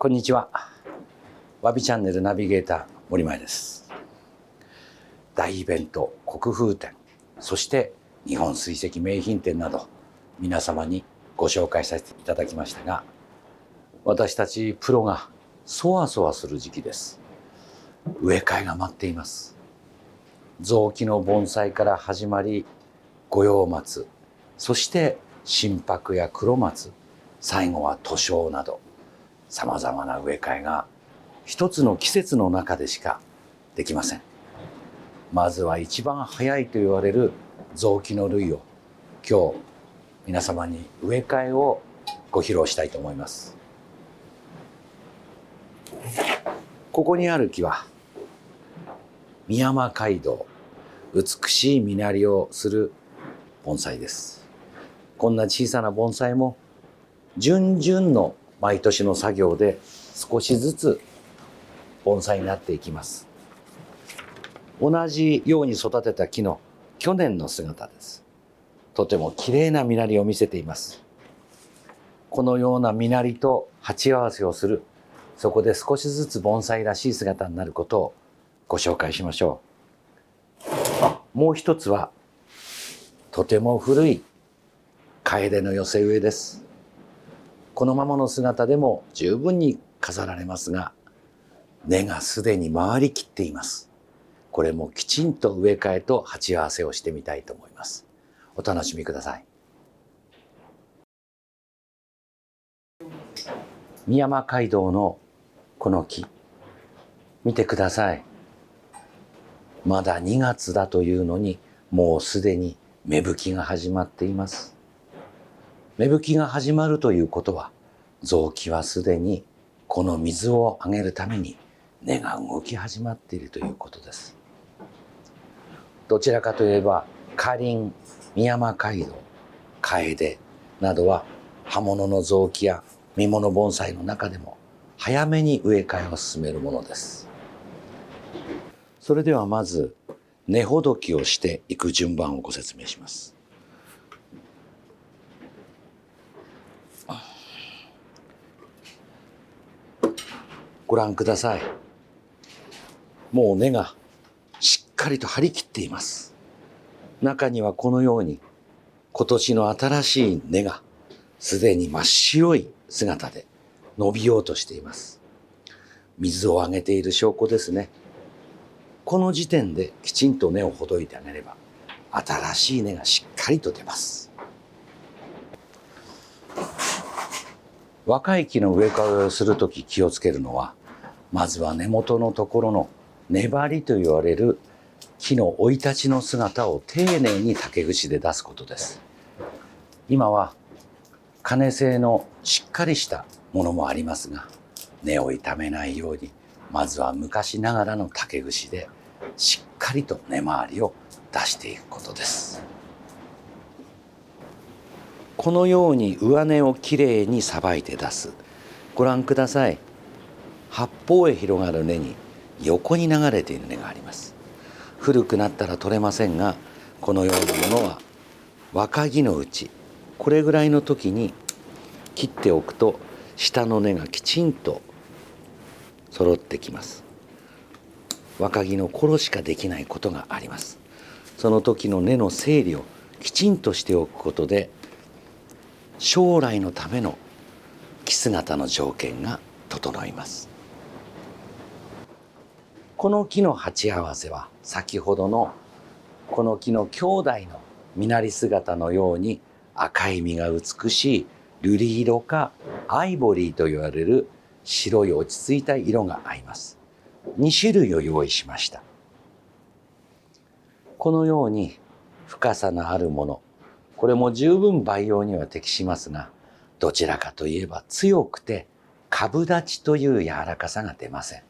こんにちは。わびチャンネルナビゲーター森前です。大イベント国風展、そして日本水石名品展など皆様にご紹介させていただきましたが、私たちプロがそわそわする時期です。植え替えが待っています。雑木の盆栽から始まり、五葉松、そして真柏や黒松、最後は図書などさまざまな植え替えが一つの季節の中でしかできません。まずは一番早いと言われる雑木の類を今日皆様に植え替えをご披露したいと思います。ここにある木はミヤマカイドウ、美しい実りをする盆栽です。こんな小さな盆栽も順々の毎年の作業で少しずつ盆栽になっていきます。同じように育てた木の去年の姿です。とても綺麗な実りを見せています。このような実りと鉢合わせをする、そこで少しずつ盆栽らしい姿になることをご紹介しましょう。もう一つはとても古い楓の寄せ植えです。このままの姿でも十分に飾られますが、根がすでに回りきっています。これもきちんと植え替えと鉢合わせをしてみたいと思います。お楽しみください。ミヤマカイドウのこの木、見てください。まだ2月だというのに、もうすでに芽吹きが始まっています。芽吹きが始まるということは、雑木はすでにこの水をあげるために根が動き始まっているということです。どちらかといえばカリン、ミヤマカイドウ、カエデなどは葉物の雑木や実物盆栽の中でも早めに植え替えを進めるものです。それではまず根ほどきをしていく順番をご説明します。ご覧ください。もう根がしっかりと張り切っています。中にはこのように今年の新しい根がすでに真っ白い姿で伸びようとしています。水をあげている証拠ですね。この時点できちんと根をほどいてあげれば新しい根がしっかりと出ます。若い木の植え替えをするとき気をつけるのは、まずは根元のところの粘りと言われる木の生い立ちの姿を丁寧に竹串で出すことです。今は金製のしっかりしたものもありますが、根を傷めないようにまずは昔ながらの竹串でしっかりと根回りを出していくことです。このように上根をきれいにさばいて出す。ご覧ください。八方へ広がる根に横に流れている根があります。古くなったら取れませんが、このようなものは若木のうちこれぐらいの時に切っておくと下の根がきちんと揃ってきます。若木の頃しかできないことがあります。その時の根の整理をきちんとしておくことで、将来のための木姿の条件が整います。この木の鉢合わせは先ほどのこの木の兄弟の実り姿のように赤い実が美しい瑠璃色かアイボリーと言われる白い落ち着いた色が合います。2種類を用意しました。このように深さのあるもの、これも十分培養には適しますが、どちらかといえば強くて株立ちという柔らかさが出ません。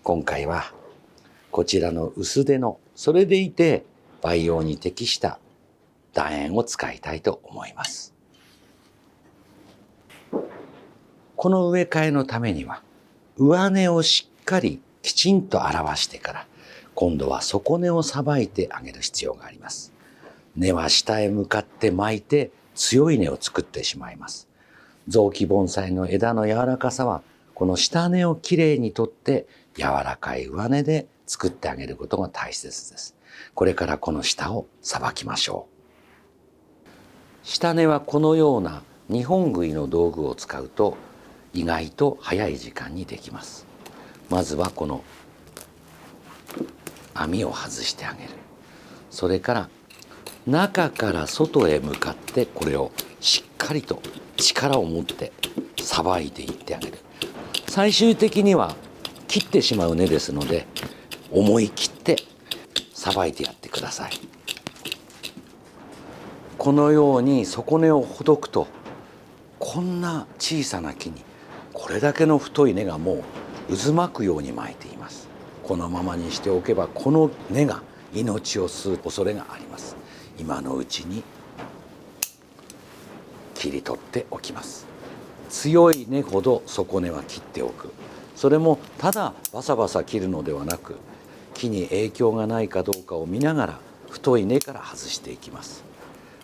今回はこちらの薄手の、それでいて培養に適した楕円を使いたいと思います。この植え替えのためには上根をしっかりきちんと表してから、今度は底根をさばいてあげる必要があります。根は下へ向かって巻いて強い根を作ってしまいます。雑木盆栽の枝の柔らかさはこの下根をきれいに取って柔らかい上根で作ってあげることが大切です。これからこの下をさばきましょう。下根はこのような2本食いの道具を使うと意外と早い時間にできます。まずはこの網を外してあげる。それから中から外へ向かってこれをしっかりと力を持ってさばいていってあげる。最終的には切ってしまう根ですので思い切ってさばいてやってください。このように底根をほどくとこんな小さな木にこれだけの太い根がもう渦巻くように巻いています。このままにしておけばこの根が命を吸う恐れがあります。今のうちに切り取っておきます。強い根ほど底根は切っておく。それもただバサバサ切るのではなく木に影響がないかどうかを見ながら太い根から外していきます。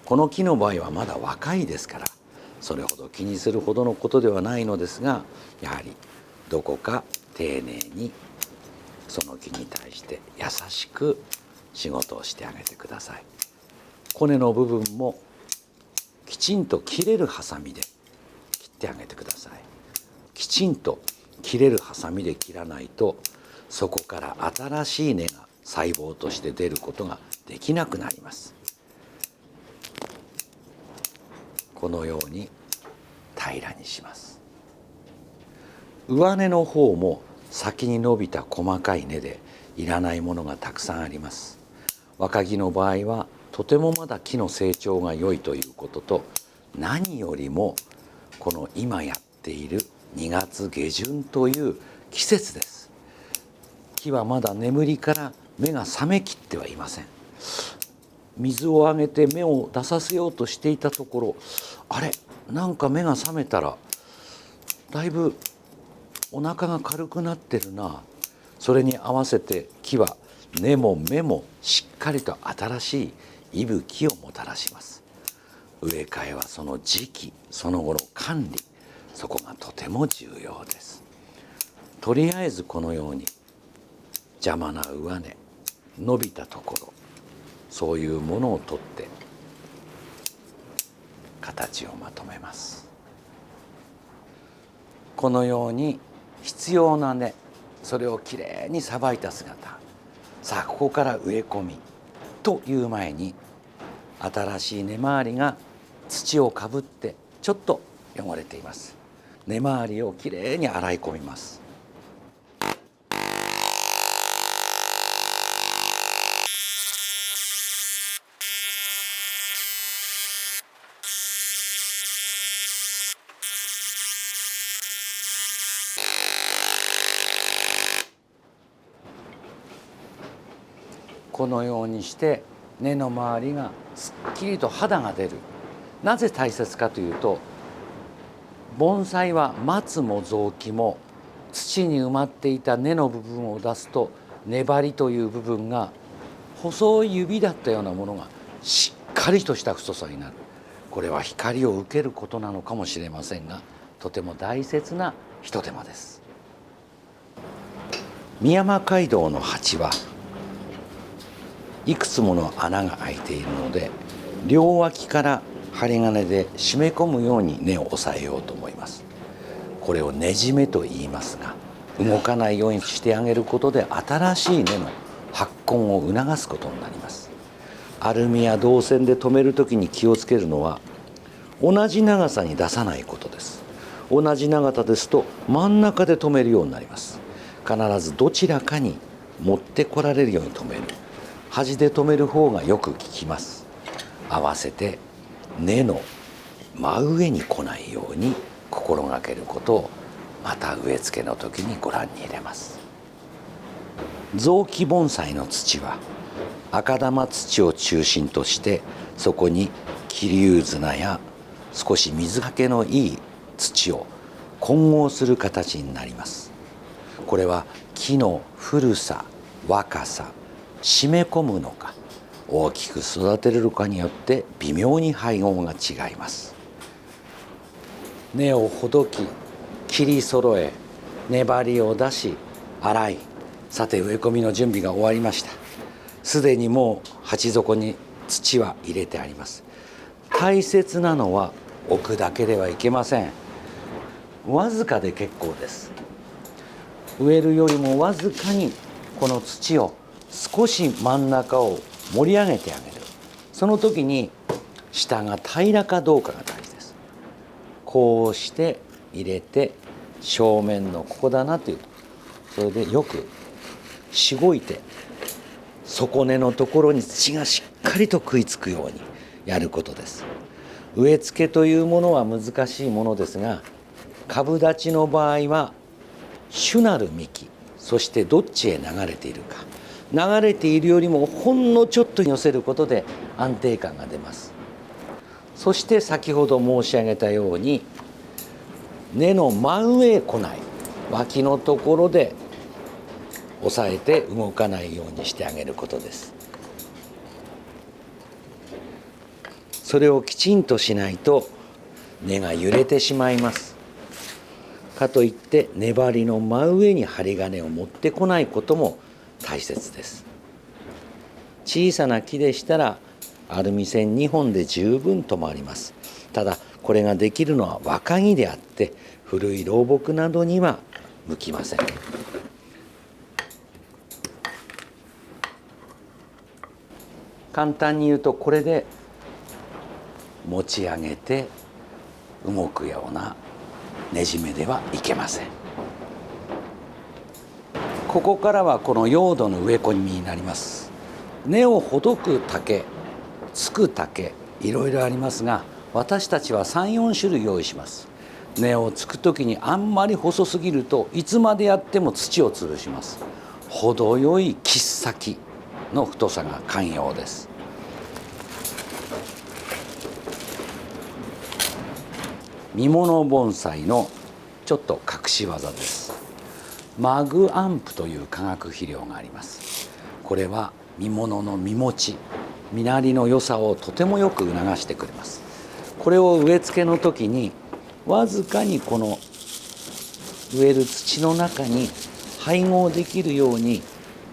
この木の場合はまだ若いですからそれほど気にするほどのことではないのですが、やはりどこか丁寧にその木に対して優しく仕事をしてあげてください。骨の部分もきちんと切れるハサミで切ってあげてください。きちんと切れるハサミで切らないとそこから新しい根が細胞として出ることができなくなります。このように平らにします。上根の方も先に伸びた細かい根でいらないものがたくさんあります。若木の場合はとてもまだ木の成長が良いということと、何よりもこの今やっている2月下旬という季節です。木はまだ眠りから目が覚めきってはいません。水をあげて芽を出させようとしていたところ、あれなんか目が覚めたらだいぶお腹が軽くなってるな。それに合わせて木は根も芽もしっかりと新しい息吹をもたらします。植え替えはその時期その後の管理、そこがとても重要です。とりあえずこのように邪魔な上根、伸びたところ、そういうものを取って形をまとめます。このように必要な根、それをきれいにさばいた姿。さあここから植え込みという前に新しい根周りが土をかぶってちょっと汚れています。根周りをきれいに洗い込みます。このようにして根の周りがすっきりと肌が出る。なぜ大切かというと、盆栽は松も雑木も土に埋まっていた根の部分を出すと粘りという部分が細い指だったようなものがしっかりとした太さになる。これは光を受けることなのかもしれませんが、とても大切な一手間です。三山街道の鉢はいくつもの穴が開いているので、両脇から針金で締め込むように根を押さえようと思います。これを根締めと言いますが、動かないようにしてあげることで新しい根の発根を促すことになります。アルミや銅線で留めるときに気をつけるのは、同じ長さに出さないことです。同じ長さですと真ん中で留めるようになります。必ずどちらかに持ってこられるように留める。端で留める方がよく効きます。合わせて根の真上に来ないように心がけることをまた植え付けの時にご覧に入れます。雑木盆栽の土は赤玉土を中心として、そこに桐生砂や少し水はけのいい土を混合する形になります。これは木の古さ、若さ、締め込むのか大きく育てれるかによって微妙に配合が違います。根をほどき切り揃え粘りを出し洗い、さて植え込みの準備が終わりました。すでにもう鉢底に土は入れてあります。大切なのは置くだけではいけません。わずかで結構です。植えるよりもわずかにこの土を少し真ん中を盛り上げてあげる。その時に下が平らかどうかが大事です。こうして入れて正面のここだなというと、それでよくしごいて底根のところに土がしっかりと食いつくようにやることです。植え付けというものは難しいものですが、株立ちの場合は主なる幹、そしてどっちへ流れているか、流れているよりもほんのちょっと寄せることで安定感が出ます。そして先ほど申し上げたように根の真上へ来ない、脇のところで押さえて動かないようにしてあげることです。それをきちんとしないと根が揺れてしまいます。かといって粘りの真上に針金を持ってこないことも大切です。小さな木でしたらアルミ線2本で十分止まります。ただこれができるのは若木であって古い老木などには向きません。簡単に言うとこれで持ち上げて動くようなねじめではいけません。ここからはこの用土の植え込みになります。根をほどく竹、つく竹、いろいろありますが、私たちは3、4種類用意します。根をつく時にあんまり細すぎるといつまでやっても土を潰します。程よい切っ先の太さが肝要です。見物盆栽のちょっと隠し技です。マグアンプという化学肥料があります。これは見物の実持ち、実なりの良さをとてもよく促してくれます。これを植え付けの時にわずかにこの植える土の中に配合できるように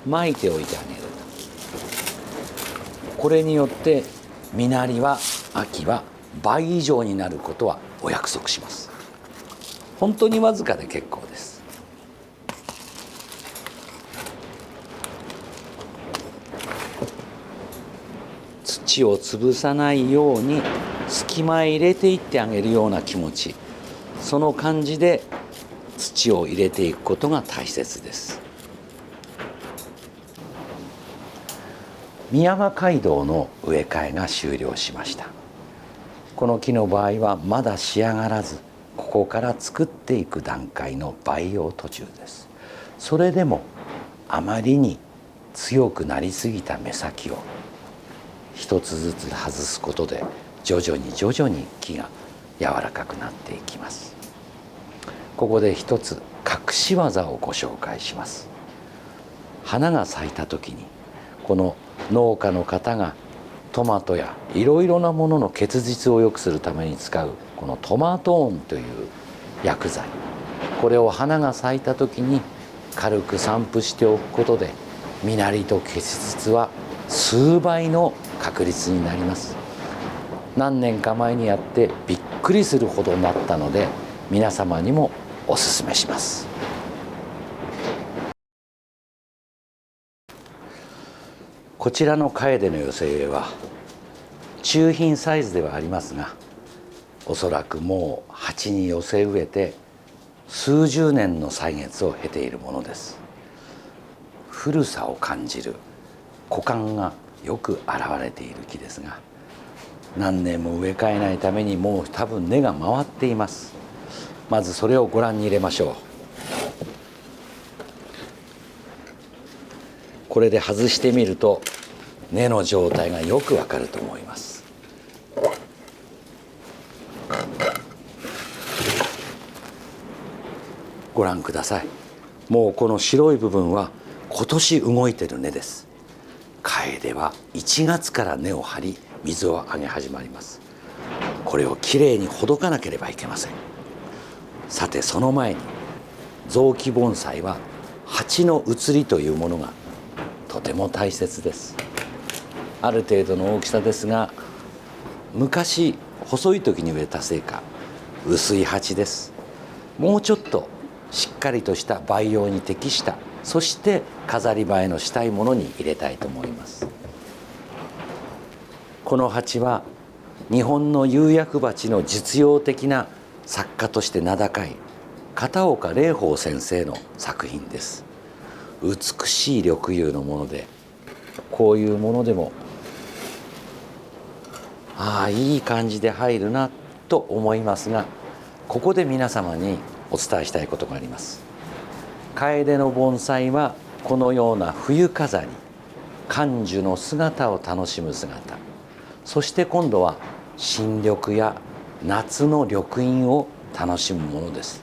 撒いておいてあげる。これによって実なりは秋は倍以上になることはお約束します。本当にわずかで結構です。土を潰さないように隙間へ入れていってあげるような気持ち、その感じで土を入れていくことが大切です。宮間街道の植え替えが終了しました。この木の場合はまだ仕上がらず、ここから作っていく段階の培養途中です。それでもあまりに強くなりすぎた目先を一つずつ外すことで徐々に木が柔らかくなっていきます。ここで一つ隠し技をご紹介します。花が咲いた時にこの農家の方がトマトやいろいろなものの結実を良くするために使うこのトマトーンという薬剤、これを花が咲いた時に軽く散布しておくことで実なりと結実は数倍の確率になります。何年か前にやってびっくりするほどになったので皆様にもお勧めします。こちらのカエデの寄せ植えは中品サイズではありますが、おそらくもう鉢に寄せ植えて数十年の歳月を経ているものです。古さを感じる枯幹がよく現れている木ですが、何年も植え替えないためにもう多分根が回っています。まずそれをご覧に入れましょう。これで外してみると根の状態がよくわかると思います。ご覧ください。もうこの白い部分は今年動いてる根です。カエデは1月から根を張り水をあげ始まります。これをきれいにほどかなければいけません。さてその前に雑木盆栽は鉢の移りというものがとても大切です。ある程度の大きさですが、昔細い時に植えたせいか薄い鉢です。もうちょっとしっかりとした培養に適した、そして飾り映えのしたいものに入れたいと思います。この鉢は日本の釉薬鉢の実用的な作家として名高い片岡霊峰先生の作品です。美しい緑釉のもので、こういうものでもいい感じで入るなと思いますが、ここで皆様にお伝えしたいことがあります。楓の盆栽はこのような冬飾り、感樹の姿を楽しむ姿、そして今度は新緑や夏の緑蔭を楽しむものです。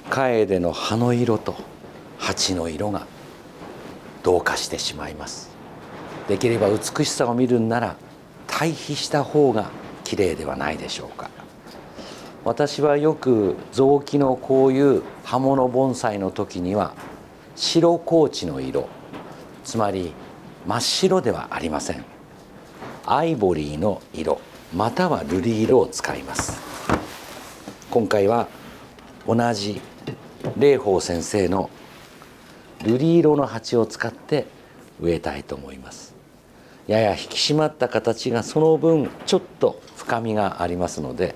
楓の葉の色と鉢の色が同化してしまいます。できれば美しさを見るんなら対比した方が綺麗ではないでしょうか。私はよく雑木のこういう葉物盆栽の時には白高地の色、つまり真っ白ではありません。アイボリーの色または瑠璃色を使います。今回は同じ霊峰先生の瑠璃色の鉢を使って植えたいと思います。やや引き締まった形がその分ちょっと深みがありますので、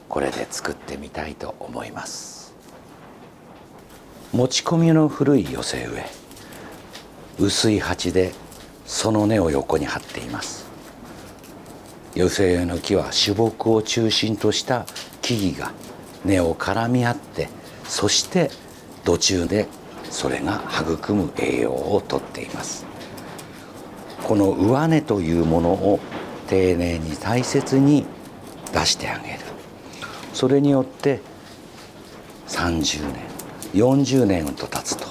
これで作ってみたいと思います。持ち込みの古い寄せ植え、薄い鉢でその根を横に張っています。寄せ植えの木は主木を中心とした木々が根を絡み合って、そして土中でそれが育む栄養をとっています。この上根というものを丁寧に大切に出してあげる。それによって30年40年と経つと、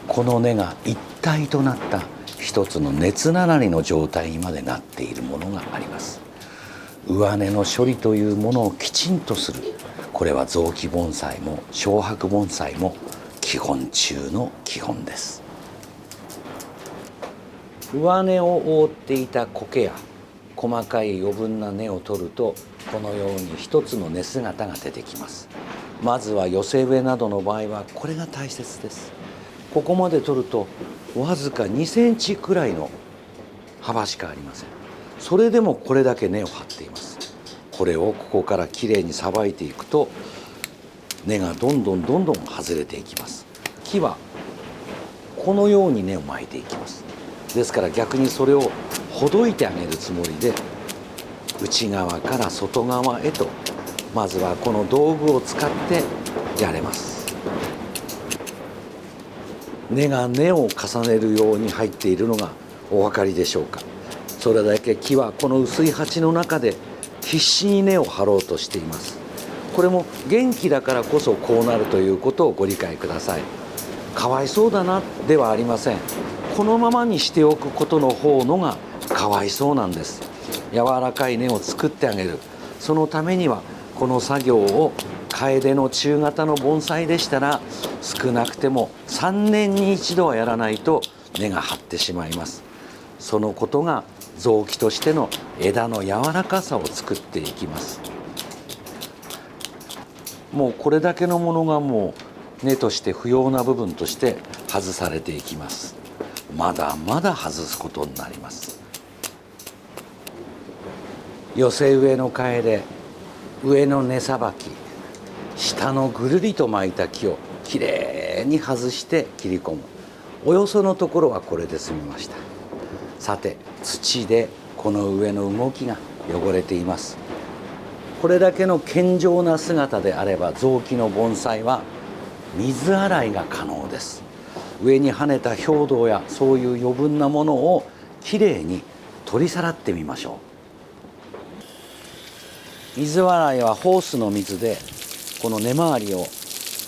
この根が一体となった一つの熱ならりの状態にまでなっているものがあります。上根の処理というものをきちんとする、これは雑木盆栽も小白盆栽も基本中の基本です。上根を覆っていた苔や細かい余分な根を取ると、このように一つの根姿が出てきます。まずは寄せ植えなどの場合はこれが大切です。ここまで取るとわずか2センチくらいの幅しかありません。それでもこれだけ根を張っています。これをここからきれいにさばいていくと、根がどんどん外れていきます。木はこのように根を巻いていきます。ですから逆にそれをほどいてあげるつもりで、内側から外側へとまずはこの道具を使ってやれます。根が根を重ねるように入っているのがお分かりでしょうか。それだけ木はこの薄い鉢の中で必死に根を張ろうとしています。これも元気だからこそこうなるということをご理解ください。かわいそうだなではありません。このままにしておくことの方のがかわいそうなんです。柔らかい根を作ってあげる、そのためにはこの作業を楓の中型の盆栽でしたら少なくても3年に一度はやらないと根が張ってしまいます。そのことが雑木としての枝の柔らかさを作っていきます。もうこれだけのものがもう根として不要な部分として外されていきます。まだまだ外すことになります。寄せ植えの楓、上の根さばき、下のぐるりと巻いた木をきれいに外して切り込む。およそのところはこれで済みました。さて、土でこの上の動きが汚れています。これだけの健常な姿であれば雑木の盆栽は水洗いが可能です。上に跳ねた表土やそういう余分なものをきれいに取り払ってみましょう。水洗いはホースの水でこの根周りを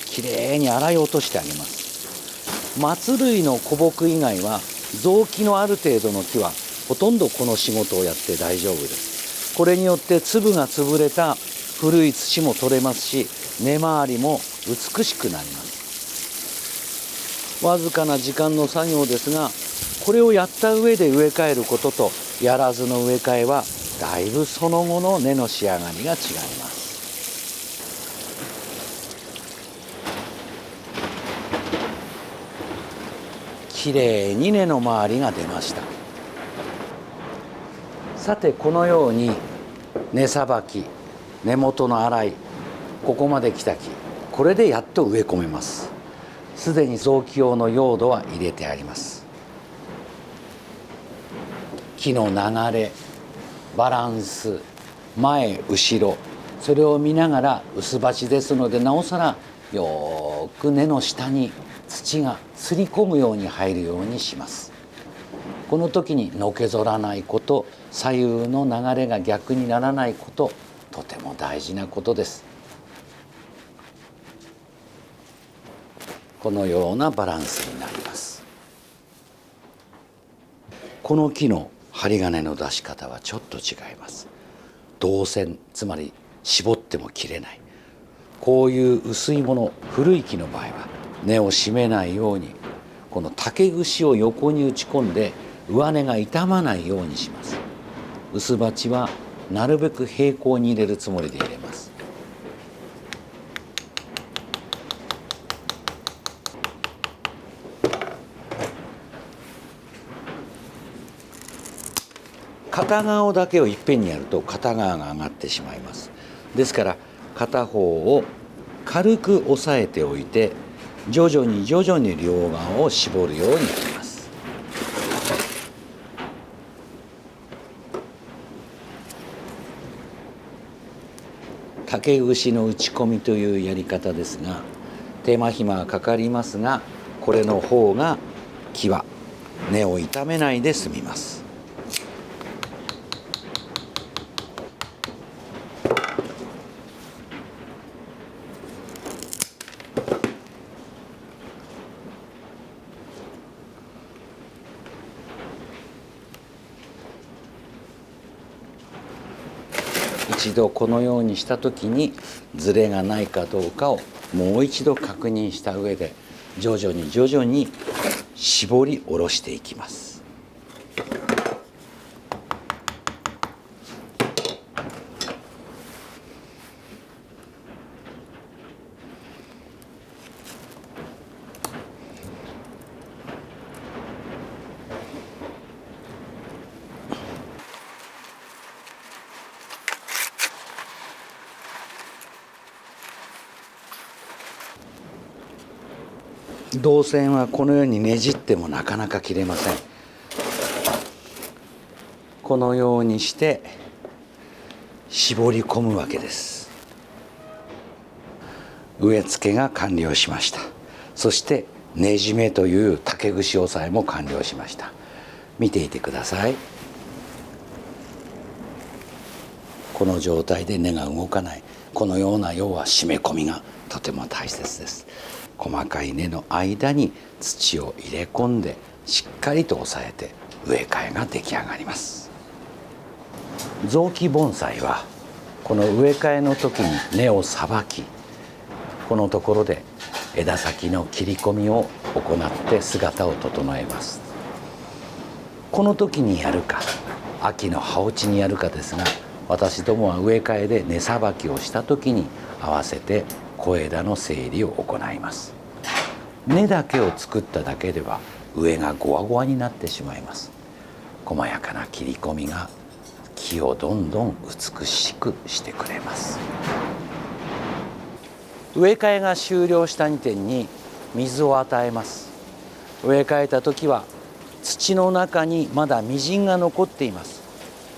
きれいに洗い落としてあげます。松類の古木以外は雑木のある程度の木はほとんどこの仕事をやって大丈夫です。これによって粒が潰れた古い土も取れますし、根周りも美しくなります。わずかな時間の作業ですが、これをやった上で植え替えることとやらずの植え替えはだいぶその後の根の仕上がりが違います。きれいに根の周りが出ました。さてこのように根さばき、根元の洗い、ここまで来た木、これでやっと植え込めます。すでに臓器用の用土は入れてあります。木の流れ、バランス、前後ろ、それを見ながら、薄鉢ですのでなおさらよく根の下に土がすり込むように入るようにします。この時にのけぞらないこと、左右の流れが逆にならないこと、とても大事なことです。このようなバランスになります。この木の針金の出し方はちょっと違います。銅線、つまり絞っても切れない。こういう薄いもの、古い木の場合は根を締めないように、この竹串を横に打ち込んで上根が傷まないようにします。薄鉢はなるべく平行に入れるつもりで入れます。片側だけをいっぺんにやると片側が上がってしまいます。ですから片方を軽く押さえておいて、徐々に徐々に両側を絞るようにやります。竹串の打ち込みというやり方ですが、手間暇はかかりますが、これの方が木は根を傷めないで済みます。一度このようにした時にズレがないかどうかをもう一度確認した上で、徐々に徐々に絞り下ろしていきます。銅線はこのようにねじってもなかなか切れません。このようにして絞り込むわけです。植え付けが完了しました。そしてねじめという竹串押さえも完了しました。見ていてください。この状態で根が動かない、このような要は締め込みがとても大切です。細かい根の間に土を入れ込んでしっかりと押さえて植え替えが出来上がります。雑木盆栽はこの植え替えの時に根をさばき、このところで枝先の切り込みを行って姿を整えます。この時にやるか秋の葉落ちにやるかですが、私どもは植え替えで根さばきをした時に合わせて小枝の整理を行います。根だけを作っただけでは上がゴワゴワになってしまいます。細やかな切り込みが木をどんどん美しくしてくれます。植え替えが終了した2点に水を与えます。植え替えた時は土の中にまだみじんが残っています。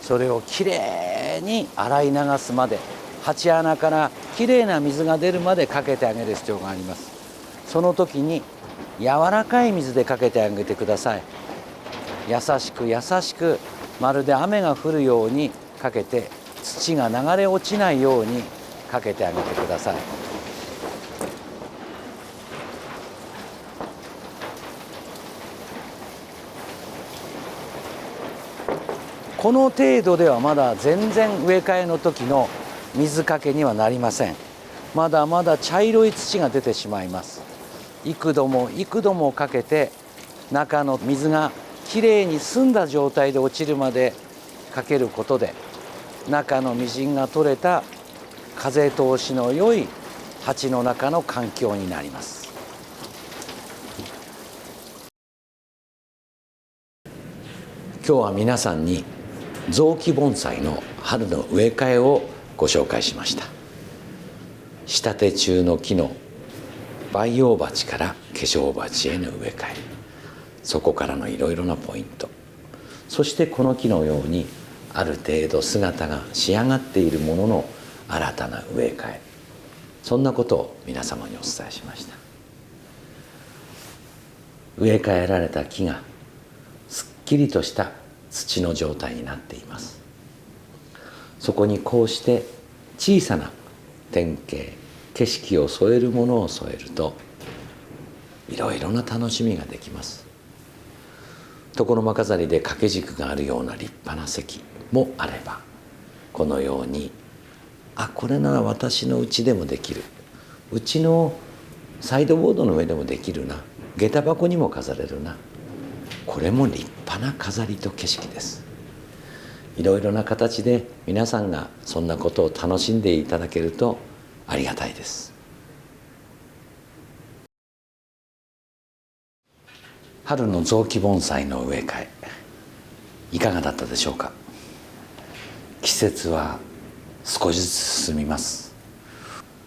それをきれいに洗い流すまで、鉢穴からきれいな水が出るまでかけてあげる必要があります。その時に柔らかい水でかけてあげてください。優しく優しく、まるで雨が降るようにかけて、土が流れ落ちないようにかけてあげてください。この程度ではまだ全然植え替えの時の水かけにはなりません。まだまだ茶色い土が出てしまいます。幾度も幾度もかけて中の水がきれいに澄んだ状態で落ちるまでかけることで、中のみじんが取れた風通しの良い鉢の中の環境になります。今日は皆さんに雑木盆栽の春の植え替えをご紹介しました。仕立て中の木の培養鉢から化粧鉢への植え替え、そこからのいろいろなポイント、そしてこの木のようにある程度姿が仕上がっているものの新たな植え替え、そんなことを皆様にお伝えしました。植え替えられた木がすっきりとした土の状態になっています。そこにこうして小さな典型、景色を添えるものを添えると、いろいろな楽しみができます。床の間飾りで掛け軸があるような立派な席もあれば、このようにこれなら私の家でもできる、うちのサイドボードの上でもできるな、下駄箱にも飾れるな、これも立派な飾りと景色です。いろいろな形で皆さんがそんなことを楽しんでいただけるとありがたいです。春の雑木盆栽の植え替え、いかがだったでしょうか。季節は少しずつ進みます。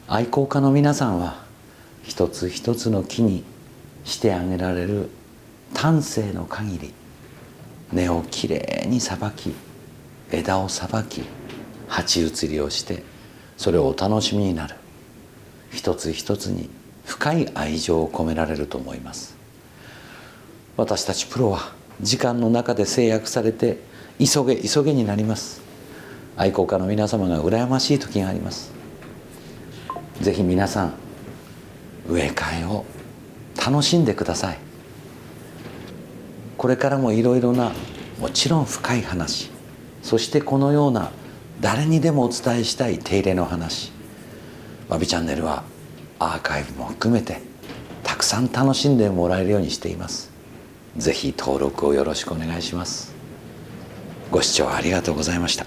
愛好家の皆さんは一つ一つの木にしてあげられる丹精の限り根をきれいにさばき、枝をさばき、鉢移りをして、それをお楽しみになる。一つ一つに深い愛情を込められると思います。私たちプロは時間の中で制約されて急げ急げになります。愛好家の皆様が羨ましい時があります。ぜひ皆さん、植え替えを楽しんでください。これからもいろいろな、もちろん深い話、そしてこのような誰にでもお伝えしたい手入れの話、わびチャンネルはアーカイブも含めてたくさん楽しんでもらえるようにしています。ぜひ登録をよろしくお願いします。ご視聴ありがとうございました。